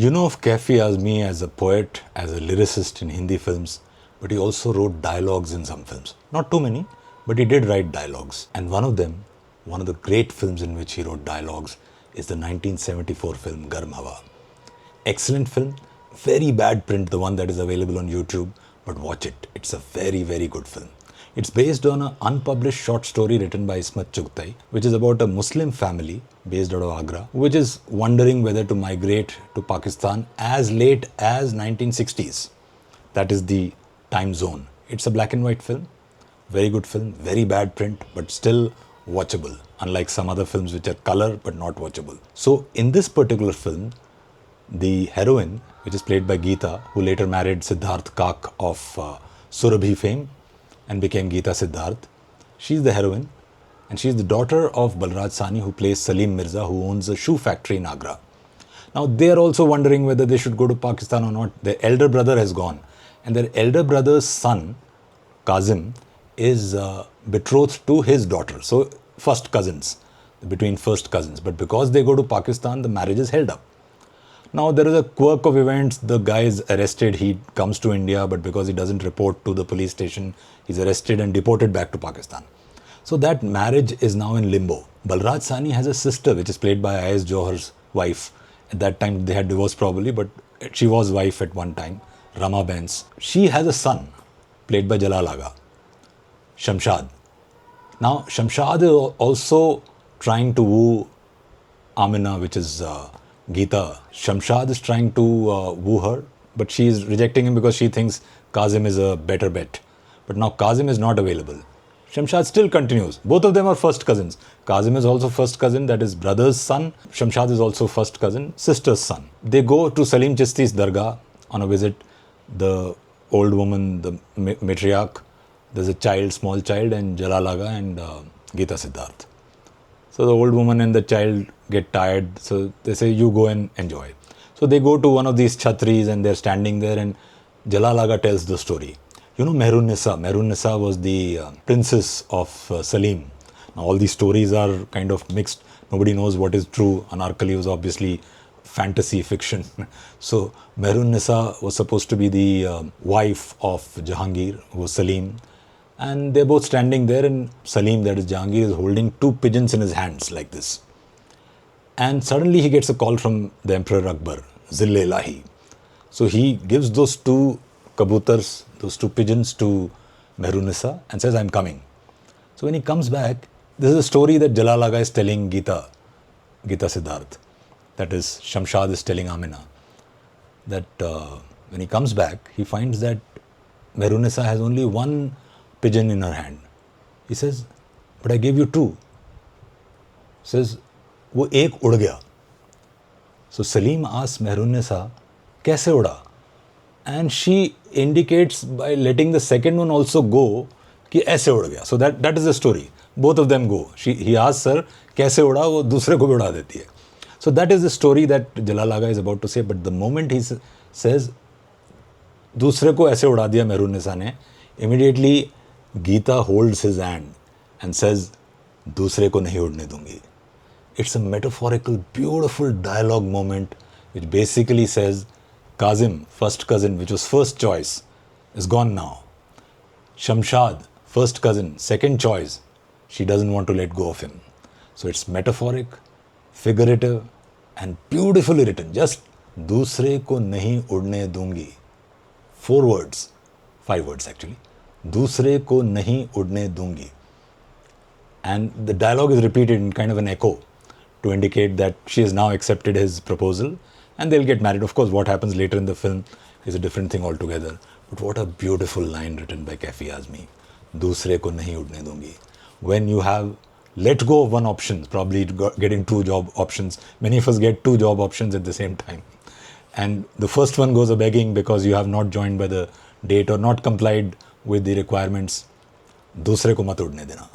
You know of Kaifi Azmi as a poet, as a lyricist in Hindi films, but he also wrote dialogues in some films. Not too many, but he did write dialogues. And one of them, one of the great films in which he wrote dialogues, is the 1974 film Garm Hawa. Excellent film, very bad print, the one that is available on YouTube, but watch it. It's a very, very good film. It's based on an unpublished short story written by Ismat Chughtai, which is about a Muslim family based out of Agra, which is wondering whether to migrate to Pakistan as late as 1960s. That is the time zone. It's a black and white film, very good film, very bad print, but still watchable, unlike some other films which are color but not watchable. So in this particular film, the heroine, which is played by Geeta, who later married Siddharth Kak of Surabhi fame and became Geeta Siddharth. She's the heroine, and she's the daughter of Balraj Sahni, who plays Salim Mirza, who owns a shoe factory in Agra. Now, they are also wondering whether they should go to Pakistan or not. Their elder brother has gone, and their elder brother's son, Kazim, is betrothed to his daughter. So, first cousins, between first cousins. But because they go to Pakistan, the marriage is held up. Now, there is a quirk of events. The guy is arrested. He comes to India, but because he doesn't report to the police station, he's arrested and deported back to Pakistan. So that marriage is now in limbo. Balraj Sahni has a sister, which is played by Ayaz Johhar's wife. At that time, they had divorced probably, but she was wife at one time, Rama Bens. She has a son, played by Jalal Aga, Shamshad. Now, Shamshad is also trying to woo Amina, which is Geeta. Shamshad is trying to woo her, but she is rejecting him because she thinks Kazim is a better bet. But now Kazim is not available. Shamshad still continues. Both of them are first cousins. Kazim is also first cousin, that is brother's son. Shamshad is also first cousin, sister's son. They go to Salim Chisti's Dargah on a visit. The old woman, the matriarch, there's a child, small child, and Jalal Aga and Geeta Siddharth. So the old woman and the child get tired, so they say, you go and enjoy. So they go to one of these chhatris and they're standing there, and Jalal Aga tells the story. You know Mehrun Nisa. Mehrun Nisa was the princess of Salim. Now all these stories are kind of mixed. Nobody knows what is true. Anarkali was obviously fantasy fiction. So Mehrun Nisa was supposed to be the wife of Jahangir, who was Salim. And they're both standing there, and Salim, that is Jahangir, is holding two pigeons in his hands like this. And suddenly he gets a call from the Emperor Akbar, Zill-e-Ilahi. So he gives those two kabutars, those two pigeons to Mehrun Nisa and says, I'm coming. So when he comes back, this is a story that Jalal Aga is telling Geeta Siddharth. That is, Shamshad is telling Amina. That when he comes back, he finds that Mehrun Nisa has only one pigeon in her hand. He says, but I gave you two. He says, वो एक उड़ गया. So Salim asks Mehrun Nisa, कैसे उड़ा? And she indicates by letting the second one also go कि ऐसे उड़ गया. So that is the story. Both of them go. He asks her, कैसे उड़ा? वो दूसरे को भी उड़ा देती है. So that is the story that Jalal Aga is about to say. But the moment he says, दूसरे को ऐसे उड़ा दिया मेहरून निसा ने, immediately Geeta holds his hand and says, दूसरे को नहीं उड़ने दूंगी. It's a metaphorical, beautiful dialogue moment which basically says, Kazim, first cousin, which was first choice, is gone now. Shamshad, first cousin, second choice, she doesn't want to let go of him. So it's metaphoric, figurative, and beautifully written. Just, दूसरे को नहीं उड़ने दूंगी. 4 words, 5 words actually. दूसरे को नहीं उड़ने दूंगी. And the dialogue is repeated in kind of an echo to indicate that she has now accepted his proposal and they'll get married. Of course, what happens later in the film is a different thing altogether. But what a beautiful line written by Kaifi Azmi. दूसरे को नहीं उड़ने दूंगी. When you have let go of one option, probably getting 2 job options. Many of us get 2 job options at the same time. And the first one goes a begging because you have not joined by the date or not complied with the requirements. दूसरे को मत उड़ने देना.